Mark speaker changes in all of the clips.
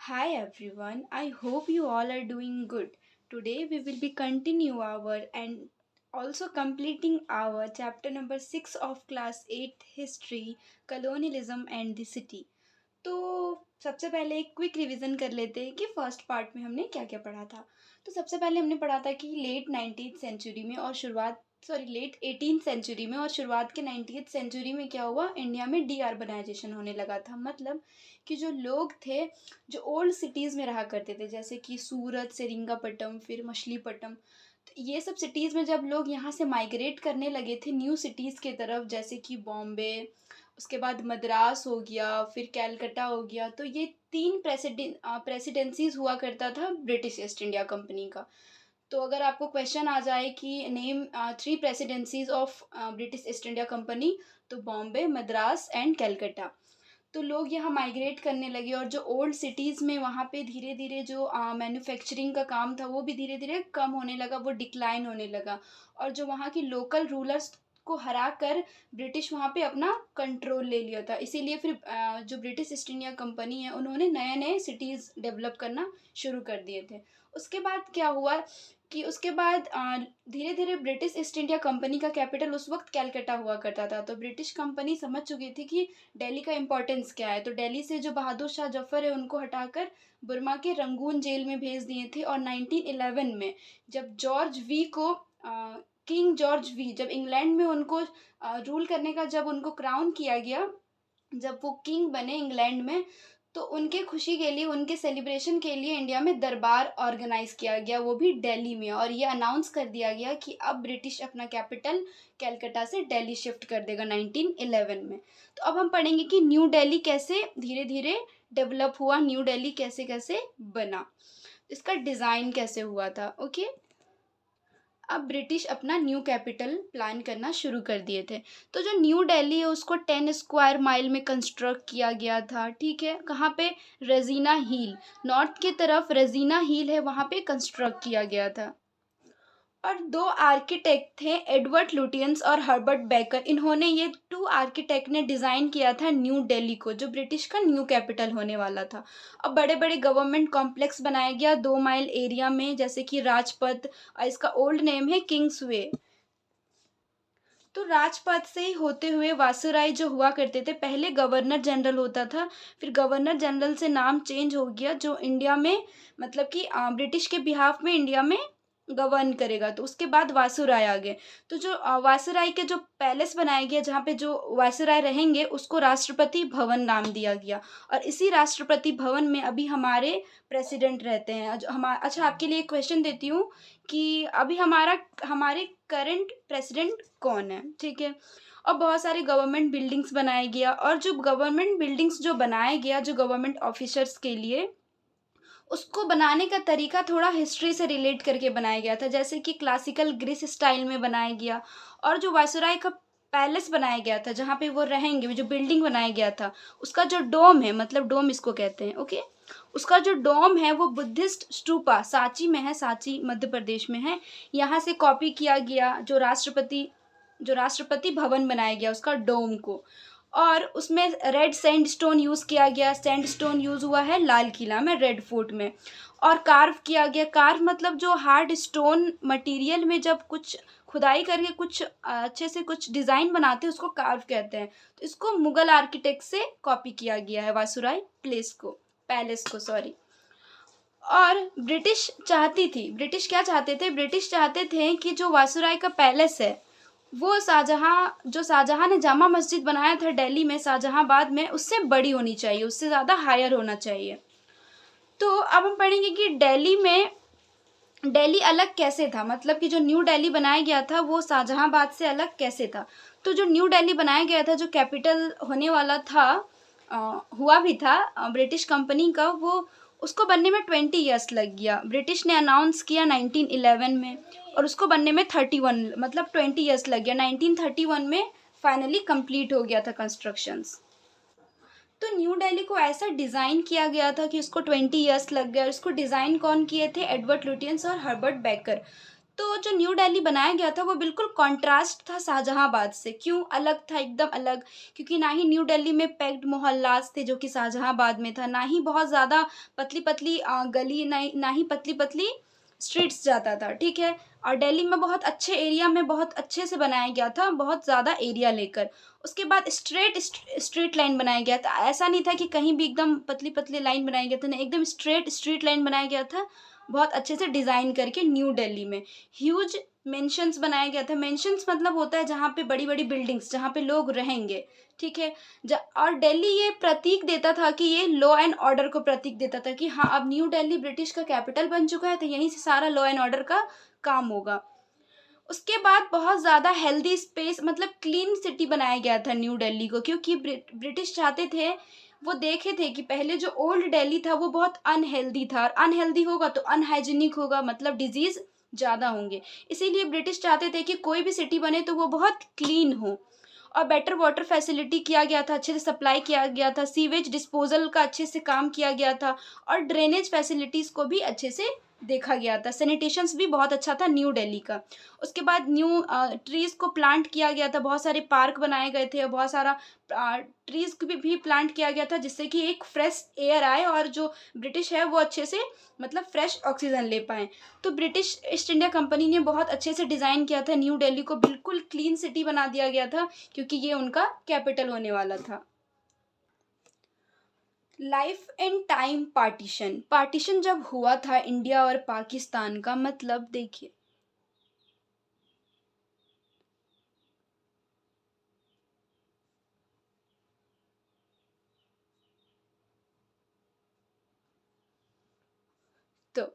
Speaker 1: Hi everyone, I hope you all are doing good. Today we will be continue our and also completing our chapter number 6 of class 8 history colonialism and the city. तो सबसे पहले एक quick revision कर लेते हैं कि first part में हमने क्या क्या पढ़ा था। तो सबसे पहले हमने पढ़ा था कि लेट 19th सेंचुरी में और शुरुआत सॉरी लेट 18th सेंचुरी में और शुरुआत के 19th सेंचुरी में क्या हुआ, इंडिया में डी अर्बनाइजेशन होने लगा था। मतलब कि जो लोग थे जो ओल्ड सिटीज़ में रहा करते थे जैसे कि सूरत, सेरिंगापट्टम, फिर मछलीपट्टम, तो ये सब सिटीज़ में जब लोग यहाँ से माइग्रेट करने लगे थे न्यू सिटीज़ के तरफ, जैसे कि बॉम्बे, उसके बाद मद्रास हो गया, फिर कैलकटा हो गया, तो ये तीन प्रेसिडेंसीज हुआ करता था ब्रिटिश ईस्ट इंडिया कंपनी का। तो अगर आपको क्वेश्चन आ जाए कि name three presidencies of British east India company, तो बॉम्बे, मद्रास एंड कैलकटा। तो लोग यहाँ माइग्रेट करने लगे और जो ओल्ड सिटीज़ में वहाँ पे धीरे धीरे जो मैन्युफैक्चरिंग का काम था वो भी धीरे धीरे कम होने लगा, वो डिक्लाइन होने लगा। और जो वहाँ की लोकल रूलर्स को हरा कर ब्रिटिश वहाँ पे अपना कंट्रोल ले लिया था। इसीलिए फिर जो ब्रिटिश ईस्ट इंडिया कंपनी है उन्होंने नए नए सिटीज़ डेवलप करना शुरू कर दिए थे। उसके बाद क्या हुआ कि उसके बाद धीरे धीरे ब्रिटिश ईस्ट इंडिया कंपनी का कैपिटल उस वक्त कैलकटा हुआ करता था। तो ब्रिटिश कंपनी समझ चुकी थी कि दिल्ली का इम्पोर्टेंस क्या है, तो दिल्ली से जो बहादुर शाह जफर है उनको हटाकर बुर्मा के रंगून जेल में भेज दिए थे। और 1911 में जब जॉर्ज वी को किंग जॉर्ज वी जब इंग्लैंड में उनको रूल करने का जब उनको क्राउन किया गया, जब वो किंग बने इंग्लैंड में, तो उनके खुशी के लिए, उनके सेलिब्रेशन के लिए इंडिया में दरबार ऑर्गेनाइज किया गया, वो भी दिल्ली में। और ये अनाउंस कर दिया गया कि अब ब्रिटिश अपना कैपिटल कैलकटा से दिल्ली शिफ्ट कर देगा 1911 में। तो अब हम पढ़ेंगे कि न्यू दिल्ली कैसे धीरे धीरे डेवलप हुआ, न्यू दिल्ली कैसे कैसे बना, इसका डिज़ाइन कैसे हुआ था। ओके, अब ब्रिटिश अपना न्यू कैपिटल प्लान करना शुरू कर दिए थे। तो जो न्यू दिल्ली है उसको 10 स्क्वायर माइल में कंस्ट्रक्ट किया गया था। ठीक है, कहाँ पे? रेजिना हिल, नॉर्थ की तरफ रेजिना हिल है, वहाँ पे कंस्ट्रक्ट किया गया था। और दो आर्किटेक्ट थे, एडवर्ड लुटियंस और हर्बर्ट बेकर। इन्होंने, ये टू आर्किटेक्ट ने डिज़ाइन किया था न्यू दिल्ली को, जो ब्रिटिश का न्यू कैपिटल होने वाला था। अब बड़े बड़े गवर्नमेंट कॉम्प्लेक्स बनाया गया 2 माइल एरिया में, जैसे कि राजपथ, और इसका ओल्ड नेम है किंग्स वे। तो राजपथ से ही होते हुए वासुराय जो हुआ करते थे, पहले गवर्नर जनरल होता था, फिर गवर्नर जनरल से नाम चेंज हो गया, जो इंडिया में मतलब कि ब्रिटिश के बिहाफ में इंडिया में गवर्न करेगा, तो उसके बाद वासुराय आ गए। तो जो वासुराय के जो पैलेस बनाया गया जहाँ पे जो वासुराय रहेंगे उसको राष्ट्रपति भवन नाम दिया गया। और इसी राष्ट्रपति भवन में अभी हमारे प्रेसिडेंट रहते हैं। अच्छा, आपके लिए एक क्वेश्चन देती हूँ कि अभी हमारे करंट प्रेसिडेंट कौन है? ठीक है। और बहुत सारे गवर्नमेंट बिल्डिंग्स बनाया गया, और जो गवर्नमेंट बिल्डिंग्स जो बनाया गया जो गवर्नमेंट ऑफिसर्स के लिए, उसको बनाने का तरीका थोड़ा हिस्ट्री से रिलेट करके बनाया गया था, जैसे कि क्लासिकल ग्रीस स्टाइल में बनाया गया। और जो वायसराय का पैलेस बनाया गया था जहाँ पे वो रहेंगे, जो बिल्डिंग बनाया गया था, उसका जो डोम है, मतलब डोम इसको कहते हैं, ओके, उसका जो डोम है वो बुद्धिस्ट स्टूपा सांची में है, सांची मध्य प्रदेश में है। यहाँ से कॉपी किया गया जो राष्ट्रपति भवन बनाया गया उसका डोम को। और उसमें रेड सैंडस्टोन यूज़ किया गया, सैंडस्टोन यूज़ हुआ है लाल किला में, रेड फोर्ट में। और कार्व किया गया, कार्व मतलब जो हार्ड स्टोन मटेरियल में जब कुछ खुदाई करके कुछ अच्छे से कुछ डिज़ाइन बनाते हैं उसको कार्व कहते हैं। तो इसको मुगल आर्किटेक्ट से कॉपी किया गया है, वासुराय पैलेस को सॉरी। और ब्रिटिश क्या चाहते थे? ब्रिटिश चाहते थे कि जो वासुराय का पैलेस है वो शाहजहां ने जामा मस्जिद बनाया था दिल्ली में, शाहजहांबाद में, उससे बड़ी होनी चाहिए, उससे ज़्यादा हायर होना चाहिए। तो अब हम पढ़ेंगे कि दिल्ली अलग कैसे था, मतलब कि जो न्यू दिल्ली बनाया गया था वो शाहजहांबाद से अलग कैसे था। तो जो न्यू दिल्ली बनाया गया था, जो कैपिटल होने वाला था, हुआ भी था ब्रिटिश कंपनी का, वो उसको बनने में 20 ईयर्स लग गया। ब्रिटिश ने अनाउंस किया 1911 में, और उसको बनने में 31 मतलब 20 ईयर्स लग गया। 1931 में फाइनली कंप्लीट हो गया था कंस्ट्रक्शंस। तो न्यू दिल्ली को ऐसा डिज़ाइन किया गया था कि उसको 20 ईयर्स लग गए। और इसको डिज़ाइन कौन किए थे? एडवर्ड लुटियंस और हर्बर्ट बेकर। तो जो न्यू दिल्ली बनाया गया था वो बिल्कुल कॉन्ट्रास्ट था शाहजहाँआबाद से। क्यों अलग था, एकदम अलग? क्योंकि ना ही न्यू दिल्ली में पैक्ड मोहल्लास थे जो कि शाहजहाँआबाद में था, ना ही बहुत ज़्यादा पतली-पतली गली, ना ही पतली-पतली स्ट्रीट्स जाता था, ठीक है? और दिल्ली में बहुत अच्छे एरिया में बहुत अच्छे से बनाया गया था, बहुत ज़्यादा एरिया लेकर। उसके बाद स्ट्रेट लाइन बनाया गया था। ऐसा नहीं था कि कहीं भी एकदम पतली-पतली लाइन बनाया गया था, नहीं, एकदम स्ट्रेट स्ट्रीट लाइन बनाया गया था, बहुत अच्छे से डिज़ाइन करके न्यू दिल्ली में। ह्यूज मेंशन्स बनाया गया था। मेंशन्स मतलब होता है जहाँ पे बड़ी-बड़ी बिल्डिंग्स, जहाँ पे लोग रहेंगे, ठीक है? ज और दिल्ली ये प्रतीक देता था कि ये लॉ एंड ऑर्डर को प्रतीक देता था कि हाँ, अब न्यू दिल्ली ब्रिटिश का कैपिटल बन चुका है, तो यहीं से सारा लॉ एंड ऑर्डर का काम होगा। उसके बाद बहुत ज़्यादा हेल्दी स्पेस, मतलब क्लीन सिटी बनाया गया था न्यू दिल्ली को, क्योंकि ब्रिटिश चाहते थे, वो देखे थे कि पहले जो ओल्ड दिल्ली था वो बहुत अनहेल्दी था, और अनहेल्दी होगा तो अनहाइजीनिक होगा, मतलब डिजीज़ ज़्यादा होंगे। इसीलिए ब्रिटिश चाहते थे कि कोई भी सिटी बने तो वो बहुत क्लीन हो। और बेटर वाटर फैसिलिटी किया गया था, अच्छे से सप्लाई किया गया था, सीवेज डिस्पोजल का अच्छे से काम किया गया था, और ड्रेनेज फैसिलिटीज़ को भी अच्छे से देखा गया था। सैनिटेशंस भी बहुत अच्छा था न्यू दिल्ली का। उसके बाद न्यू ट्रीज़ को प्लांट किया गया था, बहुत सारे पार्क बनाए गए थे, और बहुत सारा ट्रीज़ को भी प्लांट किया गया था, जिससे कि एक फ्रेश एयर आए और जो ब्रिटिश है वो अच्छे से, मतलब फ्रेश ऑक्सीजन ले पाएँ। तो ब्रिटिश ईस्ट इंडिया कंपनी ने बहुत अच्छे से डिज़ाइन किया था न्यू दिल्ली को, बिल्कुल क्लीन सिटी बना दिया गया था, क्योंकि ये उनका कैपिटल होने वाला था। Life and time partition. Partition जब हुआ था इंडिया और पाकिस्तान का, मतलब देखिए, तो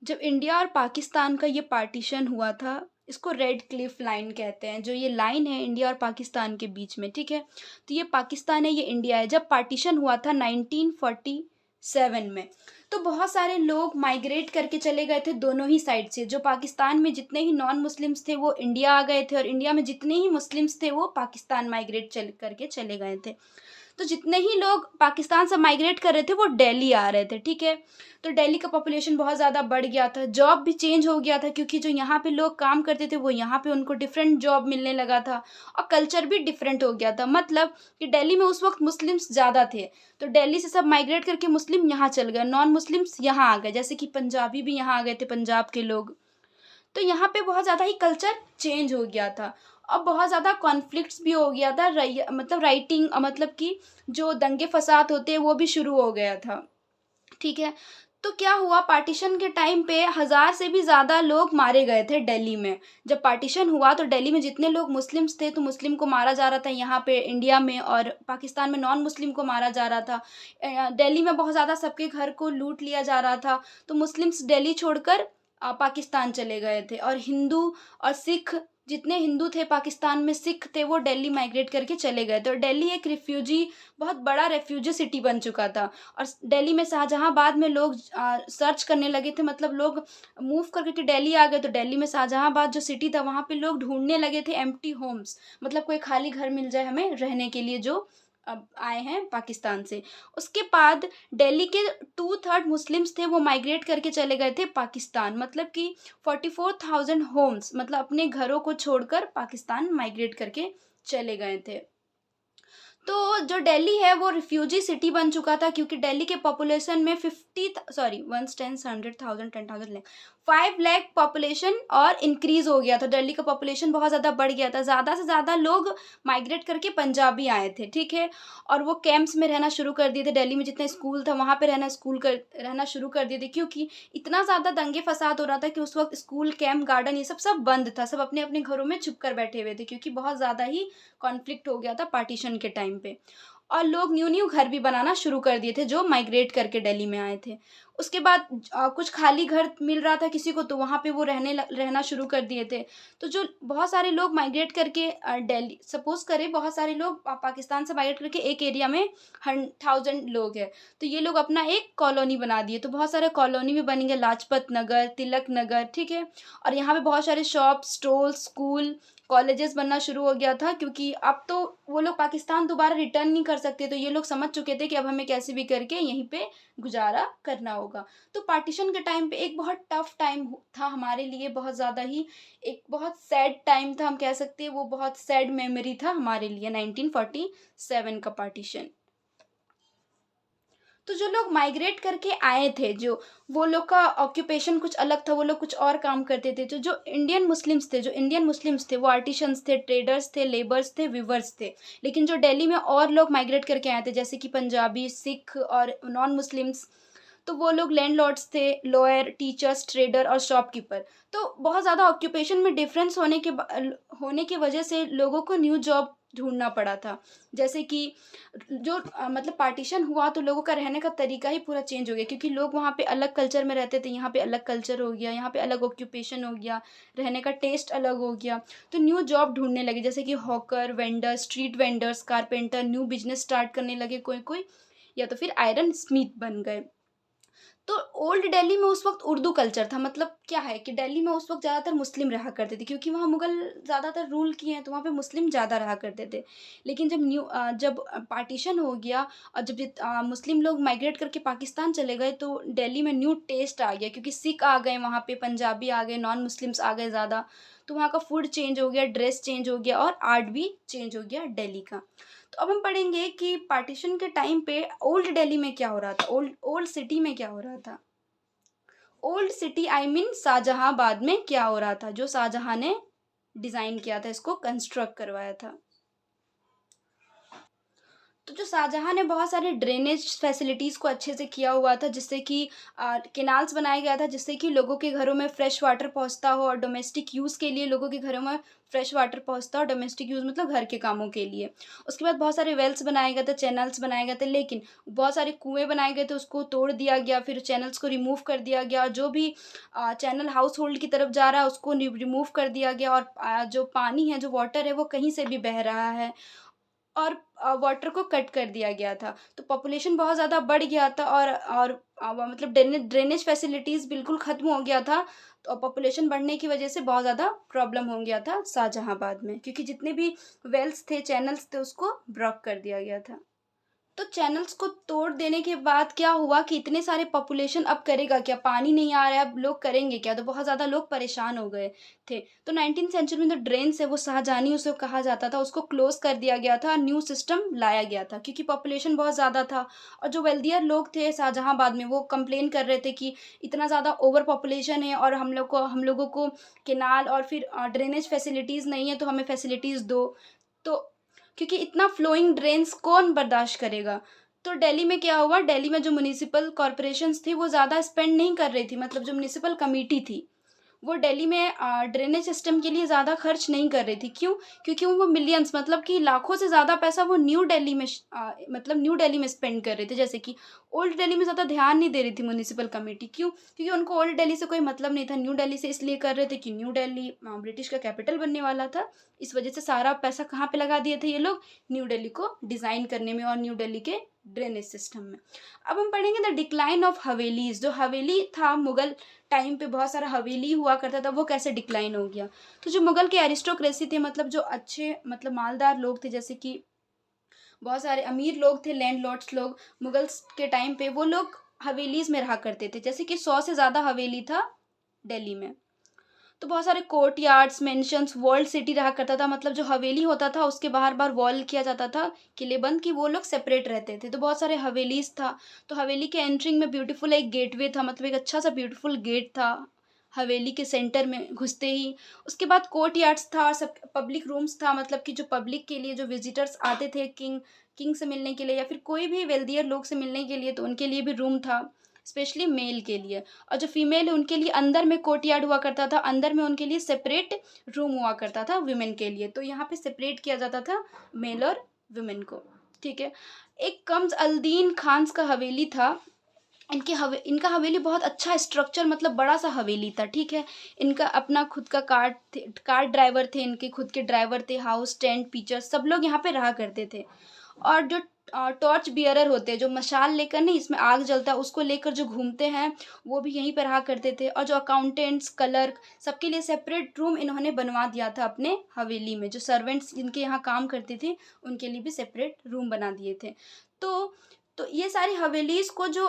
Speaker 1: जब इंडिया और पाकिस्तान का ये पार्टीशन हुआ था, इसको रेड क्लिफ लाइन कहते हैं। जो ये लाइन है इंडिया और पाकिस्तान के बीच में, ठीक है? तो ये पाकिस्तान है, ये इंडिया है। जब पार्टीशन हुआ था 1947 में, तो बहुत सारे लोग माइग्रेट करके चले गए थे दोनों ही साइड से। जो पाकिस्तान में जितने ही नॉन मुस्लिम्स थे वो इंडिया आ गए थे, और इंडिया में जितने ही मुस्लिम्स थे वो पाकिस्तान माइग्रेट चल करके चले गए थे। तो जितने ही लोग पाकिस्तान से माइग्रेट कर रहे थे वो दिल्ली आ रहे थे, ठीक है? तो दिल्ली का पॉपुलेशन बहुत ज़्यादा बढ़ गया था, जॉब भी चेंज हो गया था, क्योंकि जो यहाँ पे लोग काम करते थे वो यहाँ पे उनको डिफरेंट जॉब मिलने लगा था, और कल्चर भी डिफरेंट हो गया था। मतलब कि दिल्ली में उस वक्त मुस्लिम्स ज़्यादा थे, तो दिल्ली से सब माइग्रेट करके मुस्लिम यहाँ चल गए, नॉन मुस्लिम्स यहाँ आ गए, जैसे कि पंजाबी भी यहाँ आ गए थे, पंजाब के लोग। तो यहाँ पे बहुत ज़्यादा ही कल्चर चेंज हो गया था, और बहुत ज़्यादा कॉन्फ्लिक्ट्स भी हो गया था, मतलब राइटिंग, मतलब कि जो दंगे फसाद होते हैं वो भी शुरू हो गया था, ठीक है? तो क्या हुआ, पार्टीशन के टाइम पे 1000 से भी ज़्यादा लोग मारे गए थे दिल्ली में। जब पार्टीशन हुआ तो दिल्ली में जितने लोग मुस्लिम्स थे, तो मुस्लिम को मारा जा रहा था यहाँ पे इंडिया में, और पाकिस्तान में नॉन मुस्लिम को मारा जा रहा था। दिल्ली में बहुत ज़्यादा सबके घर को लूट लिया जा रहा था, तो मुस्लिम्स दिल्ली छोड़कर पाकिस्तान चले गए थे, और हिंदू और सिख, जितने हिंदू थे पाकिस्तान में, सिख थे, वो दिल्ली माइग्रेट करके चले गए थे, और दिल्ली एक रिफ्यूजी, बहुत बड़ा रेफ्यूजी सिटी बन चुका था। और दिल्ली में शाहजहाँआबाद में लोग सर्च करने लगे थे, मतलब लोग मूव करके के दिल्ली आ गए, तो दिल्ली में शाहजहाँआबाद जो सिटी था वहाँ पे लोग ढूंढने लगे थे एम्प्टी होम्स, मतलब कोई खाली घर मिल जाए हमें रहने के लिए, जो अब आए हैं पाकिस्तान से। उसके बाद दिल्ली के 2/3 मुस्लिम्स थे, वो माइग्रेट करके चले गए थे पाकिस्तान, मतलब कि 44,000 होम्स, मतलब अपने घरों को छोड़कर पाकिस्तान माइग्रेट करके चले गए थे। तो जो दिल्ली है वो रिफ्यूजी सिटी बन चुका था, क्योंकि दिल्ली के पॉपुलेशन में 100 टेंस 100,000 10,000 लाख 5 लाख पॉपुलेशन और इंक्रीज हो गया था। दिल्ली का पॉपुलेशन बहुत ज़्यादा बढ़ गया था, ज़्यादा से ज़्यादा लोग माइग्रेट करके पंजाबी आए थे, ठीक है? और वो कैंप्स में रहना शुरू कर दिए थे। दिल्ली में जितने स्कूल था वहाँ पे रहना शुरू कर दिए थे, क्योंकि इतना ज़्यादा दंगे फसाद हो रहा था कि उस वक्त स्कूल, कैंप, गार्डन, ये सब सब बंद था, सब अपने अपने घरों में छुप कर बैठे हुए थे, क्योंकि बहुत ज़्यादा ही कॉन्फ्लिक्ट हो गया था पार्टीशन के टाइम पे। और लोग न्यू न्यू घर भी बनाना शुरू कर दिए थे जो माइग्रेट करके दिल्ली में आए थे। उसके बाद कुछ खाली घर मिल रहा था किसी को, तो वहाँ पे वो रहना शुरू कर दिए थे। तो जो बहुत सारे लोग माइग्रेट करके दिल्ली, सपोज़ करें बहुत सारे लोग पाकिस्तान से माइग्रेट करके एक एरिया में 1000 लोग हैं, तो ये लोग अपना एक कॉलोनी बना दिए। तो बहुत सारे कॉलोनी भी बनेंगे, लाजपत नगर, तिलक नगर, ठीक है? और यहाँ पे बहुत सारे शॉप, स्टॉल, स्कूल, कॉलेजेस बनना शुरू हो गया था, क्योंकि अब तो वो लोग पाकिस्तान दोबारा रिटर्न नहीं कर सकते, तो ये लोग समझ चुके थे कि अब हमें कैसे भी करके यहीं पे गुजारा करना होगा। तो पार्टीशन के टाइम पे एक बहुत टफ टाइम था हमारे लिए, बहुत ज़्यादा ही एक बहुत सैड टाइम था, हम कह सकते हैं वो बहुत सैड मेमोरी था हमारे लिए 1947 का पार्टीशन। तो जो लोग माइग्रेट करके आए थे, जो वो लोग का ऑक्यूपेशन कुछ अलग था, वो लोग कुछ और काम करते थे। जो इंडियन मुस्लिम्स थे वो आर्टिशंस थे, ट्रेडर्स थे, लेबर्स थे, वीवर्स थे। लेकिन जो दिल्ली में और लोग माइग्रेट करके आए थे, जैसे कि पंजाबी, सिख और नॉन मुस्लिम्स, तो वो लोग लैंडलॉर्ड्स थे, लॉयर, टीचर्स, ट्रेडर और शॉपकीपर। तो बहुत ज़्यादा ऑक्यूपेशन में डिफरेंस होने की वजह से लोगों को न्यू जॉब ढूंढना पड़ा था। जैसे कि मतलब पार्टीशन हुआ तो लोगों का रहने का तरीका ही पूरा चेंज हो गया, क्योंकि लोग वहाँ पे अलग कल्चर में रहते थे, यहाँ पे अलग कल्चर हो गया, यहाँ पे अलग ऑक्यूपेशन हो गया, रहने का टेस्ट अलग हो गया। तो न्यू जॉब ढूंढने लगे, जैसे कि hawker, vendor, street vendors, carpenter, new business start करने लगे कोई कोई, या तो फिर आयरन स्मिथ बन गए। तो ओल्ड दिल्ली में उस वक़्त उर्दू कल्चर था, मतलब क्या है कि दिल्ली में उस वक़्त ज़्यादातर मुस्लिम रहा करते थे, क्योंकि वहाँ मुग़ल ज़्यादातर रूल किए हैं, तो वहाँ पे मुस्लिम ज़्यादा रहा करते थे। लेकिन जब पार्टीशन हो गया और मुस्लिम लोग माइग्रेट करके पाकिस्तान चले गए, तो दिल्ली में न्यू टेस्ट आ गया, क्योंकि सिख आ गए वहाँ पे, पंजाबी आ गए, नॉन मुस्लिम्स आ गए ज़्यादा। तो वहाँ का फूड चेंज हो गया, ड्रेस चेंज हो गया और आर्ट भी चेंज हो गया दिल्ली का। तो अब हम पढ़ेंगे कि पार्टीशन के टाइम पे ओल्ड दिल्ली में क्या हो रहा था, ओल्ड ओल्ड सिटी में क्या हो रहा था। Old city I mean Shahjahanabad में क्या हो रहा था, जो शाहजहां ने डिजाइन किया था, इसको कंस्ट्रक्ट करवाया था। तो जो शाहजहाँ ने बहुत सारे ड्रेनेज फैसिलिटीज़ को अच्छे से किया हुआ था, जिससे कि केनाल्स बनाया गया था, जिससे कि लोगों के घरों में फ्रेश वाटर पहुँचता हो, और डोमेस्टिक यूज़ के लिए लोगों के घरों में फ्रेश वाटर पहुँचता हो, डोमेस्टिक यूज़ मतलब घर के कामों के लिए। उसके बाद बहुत सारे वेल्स बनाए गए थे, चैनल्स बनाए गए थे, लेकिन बहुत सारे कुएँ बनाए गए थे, उसको तोड़ दिया गया, फिर चैनल्स को रिमूव कर दिया गया, और जो भी चैनल हाउस होल्ड की तरफ जा रहा है उसको रिमूव कर दिया गया, और जो पानी है, जो वाटर है, वो कहीं से भी बह रहा है, और वाटर को कट कर दिया गया था। तो पॉपुलेशन बहुत ज़्यादा बढ़ गया था, और वो मतलब ड्रेनेज फैसिलिटीज़ बिल्कुल ख़त्म हो गया था। तो पॉपुलेशन बढ़ने की वजह से बहुत ज़्यादा प्रॉब्लम हो गया था शाहजहाँबाद में, क्योंकि जितने भी वेल्स थे, चैनल्स थे, उसको ब्लॉक कर दिया गया था। तो चैनल्स को तोड़ देने के बाद क्या हुआ कि इतने सारे पॉपुलेशन अब करेगा क्या? पानी नहीं आ रहा है, अब लोग करेंगे क्या? तो बहुत ज़्यादा लोग परेशान हो गए थे। तो 19th सेंचुरी में जो ड्रेन्स है, वो शाहजहानी उसे कहा जाता था, उसको क्लोज़ कर दिया गया था, न्यू सिस्टम लाया गया था, क्योंकि पॉपुलेशन बहुत ज़्यादा था। और जो वेल्दियर लोग थे शाहजहाँबाद में, वो कंप्लेन कर रहे थे कि इतना ज़्यादा ओवर पॉपुलेशन है, और हम लोगों को केनाल और फिर ड्रेनेज फैसिलिटीज़ नहीं है, तो हमें फैसिलिटीज़ दो। तो क्योंकि इतना फ्लोइंग ड्रेन्स कौन बर्दाश्त करेगा। तो दिल्ली में क्या हुआ, दिल्ली में जो म्युनिसिपल कॉर्पोरेशंस थी, वो ज़्यादा स्पेंड नहीं कर रही थी, मतलब जो म्युनिसिपल कमेटी थी, वो दिल्ली में ड्रेनेज सिस्टम के लिए ज़्यादा खर्च नहीं कर रही थी। क्यों? क्योंकि वो मिलियंस, मतलब कि लाखों से ज़्यादा पैसा वो न्यू दिल्ली में स्पेंड कर रहे थे। जैसे कि ओल्ड दिल्ली में ज़्यादा ध्यान नहीं दे रही थी म्युनिसिपल कमेटी। क्यों? क्योंकि उनको ओल्ड दिल्ली से कोई मतलब नहीं था, न्यू दिल्ली से इसलिए कर रहे थे कि न्यू दिल्ली ब्रिटिश का कैपिटल बनने वाला था। इस वजह से सारा पैसा कहाँ पे लगा दिए थे ये लोग? न्यू दिल्ली को डिज़ाइन करने में और न्यू दिल्ली के ड्रेनेज सिस्टम में। अब हम पढ़ेंगे द डिक्लाइन ऑफ हवेलीज। जो हवेली था, मुगल टाइम पे बहुत सारा हवेली हुआ करता था, वो कैसे डिक्लाइन हो गया। तो जो मुगल के एरिस्टोक्रेसी थे, मतलब जो अच्छे मतलब मालदार लोग थे, जैसे कि बहुत सारे अमीर लोग थे, लैंडलॉर्ड्स लोग, मुगल्स के टाइम पे वो लोग हवेलीज में रहा करते थे। जैसे कि 100 से ज़्यादा हवेली था दिल्ली में। तो बहुत सारे court yards, mentions, world city रहा करता था, मतलब जो हवेली होता था उसके बाहर बाहर वॉल किया जाता था, किलेबंद, की वो लोग सेपरेट रहते थे। तो बहुत सारे हवेलीज था। तो हवेली के एंट्रिंग में ब्यूटीफुल एक गेटवे था, मतलब एक अच्छा सा ब्यूटीफुल गेट था हवेली के सेंटर में घुसते ही। उसके बाद कोर्ट यार्ड्स था, सब पब्लिक रूम्स था, मतलब कि जो पब्लिक के लिए जो विजिटर्स आते थे किंग किंग से मिलने के लिए, या फिर कोई भी वेल्दियर लोग से मिलने के लिए, तो उनके लिए भी रूम था, स्पेशली मेल के लिए। और जो फीमेल है उनके लिए अंदर में कोर्टयार्ड हुआ करता था, अंदर में उनके लिए सेपरेट रूम हुआ करता था वुमेन के लिए। तो यहाँ पे सेपरेट किया जाता था मेल और वुमेन को। ठीक है। एक कम्स अल्दीन खान्स का हवेली था। इनका हवेली बहुत अच्छा स्ट्रक्चर, मतलब बड़ा सा हवेली था। ठीक है। इनका अपना खुद का कार ड्राइवर थे, इनके खुद के ड्राइवर थे, हाउस टेंट, पीचर, सब लोग यहाँ पे रहा करते थे। और जो टॉर्च बियरर होते हैं, जो मशाल लेकर नहीं, इसमें आग जलता है उसको लेकर जो घूमते हैं, वो भी यहीं पर रहा करते थे। और जो अकाउंटेंट्स, क्लर्क, सबके लिए सेपरेट रूम इन्होंने बनवा दिया था अपने हवेली में। जो सर्वेंट्स जिनके यहाँ काम करते थे उनके लिए भी सेपरेट रूम बना दिए थे। तो ये सारी हवेलीज को जो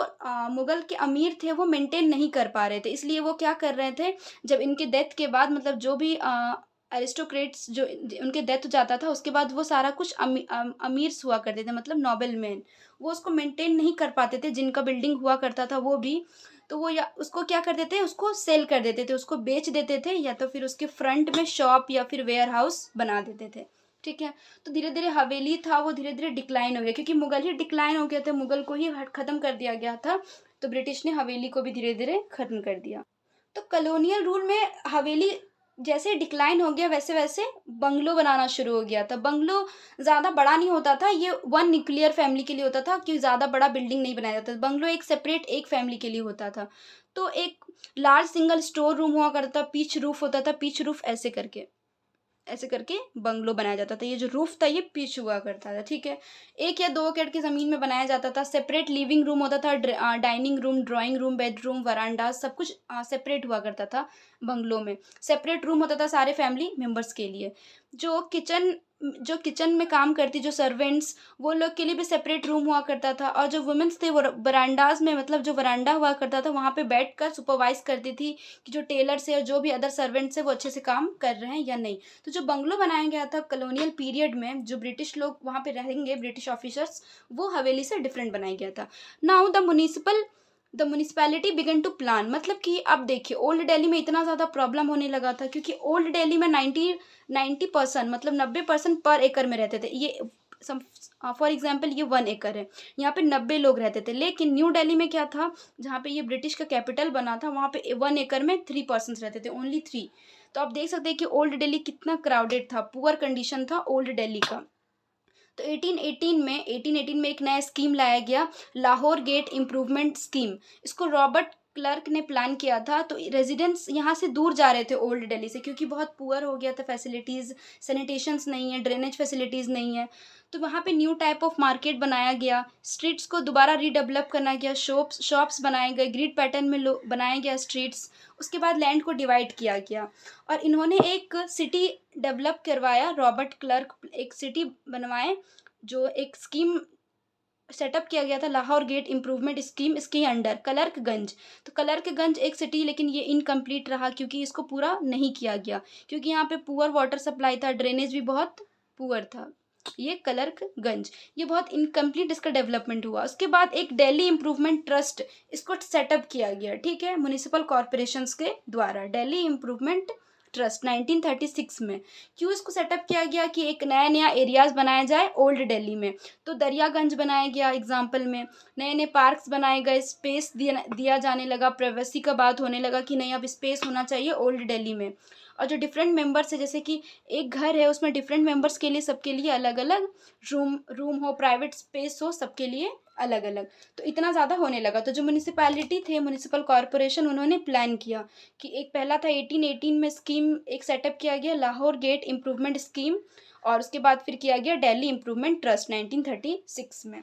Speaker 1: मुगल के अमीर थे वो मेंटेन नहीं कर पा रहे थे, इसलिए वो क्या कर रहे थे, जब इनके डेथ के बाद, मतलब जो भी एरिस्टोक्रेट्स जो उनके डेथ हो जाता था उसके बाद, वो सारा कुछ अमीर हुआ करते थे, मतलब नोबल मैन, वो उसको मेंटेन नहीं कर पाते थे, जिनका बिल्डिंग हुआ करता था वो भी। तो वो या उसको क्या कर देते, उसको सेल कर देते थे, उसको बेच देते थे, या तो फिर उसके फ्रंट में शॉप या फिर वेयर हाउस बना देते थे। ठीक है। तो धीरे धीरे हवेली था वो धीरे धीरे डिक्लाइन हो गया, क्योंकि मुगल ही डिक्लाइन हो गया था, मुगल को ही खत्म कर दिया गया था। तो ब्रिटिश ने हवेली को भी धीरे धीरे खत्म कर दिया। तो कॉलोनियल रूल में हवेली जैसे डिक्लाइन हो गया, वैसे वैसे बंगलो बनाना शुरू हो गया था। बंगलो ज़्यादा बड़ा नहीं होता था, ये वन न्यूक्लियर फैमिली के लिए होता था, क्योंकि ज़्यादा बड़ा बिल्डिंग नहीं बनाया जाता था। बंगलो एक सेपरेट एक फैमिली के लिए होता था। तो एक लार्ज सिंगल स्टोर रूम हुआ करता था, पिच रूफ होता था, पिच रूफ ऐसे करके बंगलो बनाया जाता था। ये जो रूफ था ये पिच हुआ करता था। ठीक है। 1 या 2 एकड़ की ज़मीन में बनाया जाता था। सेपरेट लिविंग रूम होता था, dining room, drawing room, bedroom, veranda, सब कुछ सेपरेट हुआ करता था बंगलो में। सेपरेट रूम होता था सारे फैमिली मेम्बर्स के लिए। जो किचन में काम करती, जो सर्वेंट्स, वो लोग के लिए भी सेपरेट रूम हुआ करता था। और जो वुमेन्स थे वो वरांडाज में, मतलब जो वरांडा हुआ करता था वहाँ पे बैठकर सुपरवाइज करती थी कि जो टेलर्स है और जो भी अदर सर्वेंट्स है वो अच्छे से काम कर रहे हैं या नहीं। तो जो बंगलो बनाया गया था कॉलोनियल पीरियड में, जो ब्रिटिश लोग वहाँ पे रहेंगे, ब्रिटिश ऑफिसर्स, वो हवेली से डिफरेंट बनाया गया था। Now the municipality began to plan, मतलब कि अब देखिए ओल्ड दिल्ली में इतना ज़्यादा प्रॉब्लम होने लगा था, क्योंकि ओल्ड दिल्ली में 90% मतलब 90% पर एकड़ में रहते थे। ये फॉर एग्जाम्पल ये 1 एकड़ है, यहाँ पे 90 लोग रहते थे। लेकिन न्यू दिल्ली में क्या था, जहाँ पे ये ब्रिटिश का कैपिटल बना था, वहाँ पे 1 एकड़ में 3 पर्सन रहते थे, ओनली 3। तो आप देख सकते हैं कि ओल्ड दिल्ली कितना क्राउडेड था, पुअर कंडीशन था ओल्ड दिल्ली का। तो 1818 में एक नया स्कीम लाया गया, लाहौर गेट इम्प्रूवमेंट स्कीम। इसको रॉबर्ट क्लर्क ने प्लान किया था। तो रेजिडेंट्स यहाँ से दूर जा रहे थे ओल्ड दिल्ली से, क्योंकि बहुत पुअर हो गया था, फैसिलिटीज़, सैनिटेशंस नहीं है, ड्रेनेज फैसिलिटीज़ नहीं है। तो वहाँ पे न्यू टाइप ऑफ मार्केट बनाया गया, स्ट्रीट्स को दोबारा रीडेवलप करना गया, शॉप्स बनाए गए, ग्रिड पैटर्न में बनाया गया स्ट्रीट्स। उसके बाद लैंड को डिवाइड किया गया और इन्होंने एक सिटी डेवलप करवाया, रॉबर्ट क्लर्क एक सिटी बनवाए, जो एक स्कीम सेटअप किया गया था, लाहौर गेट इम्प्रूवमेंट स्कीम, इसके अंडर कलर्कगंज। तो कलर्कगंज एक सिटी, लेकिन ये इनकम्प्लीट रहा क्योंकि इसको पूरा नहीं किया गया, क्योंकि यहाँ पे पुअर वाटर सप्लाई था, ड्रेनेज भी बहुत पुअर था। ये कलर्कगंज, ये बहुत इनकम्प्लीट इसका डेवलपमेंट हुआ। उसके बाद एक दिल्ली इम्प्रूवमेंट ट्रस्ट, इसको सेटअप किया गया, ठीक है, म्युनिसिपल कॉरपोरेशंस के द्वारा, दिल्ली इम्प्रूवमेंट ट्रस्ट 1936 में। क्यों इसको सेटअप किया गया कि एक नया नया एरियाज बनाया जाए ओल्ड दिल्ली में। तो दरियागंज बनाया गया एग्जाम्पल में, नए नए पार्क्स बनाए गए, स्पेस दिया जाने लगा, प्राइवेसी का बात होने लगा कि नहीं अब स्पेस होना चाहिए ओल्ड दिल्ली में। और जो डिफरेंट मेंबर्स है, जैसे कि एक घर है उसमें डिफरेंट मेंबर्स के लिए, सबके लिए अलग अलग रूम हो, प्राइवेट स्पेस हो, सबके लिए अलग अलग। तो इतना ज़्यादा होने लगा। तो जो म्यूनिसिपैलिटी थे, म्यूनिसिपल कॉरपोरेशन, उन्होंने प्लान किया कि एक पहला था 1818 में स्कीम एक सेटअप किया गया, लाहौर गेट इम्प्रूवमेंट स्कीम। और उसके बाद फिर किया गया दिल्ली इम्प्रूवमेंट ट्रस्ट 1936 में।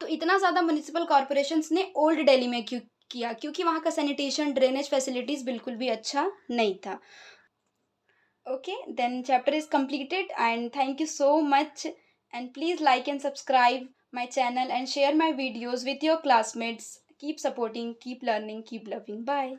Speaker 1: तो इतना ज़्यादा म्यूनिसिपल कॉरपोरेशंस ने ओल्ड दिल्ली में क्यों किया, क्योंकि वहाँ का सैनिटेशन, ड्रेनेज फैसिलिटीज़ बिल्कुल भी अच्छा नहीं था। Okay, then chapter is completed and thank you so much, and please like and subscribe my channel and share my videos with your classmates. Keep supporting, keep learning, keep loving. Bye.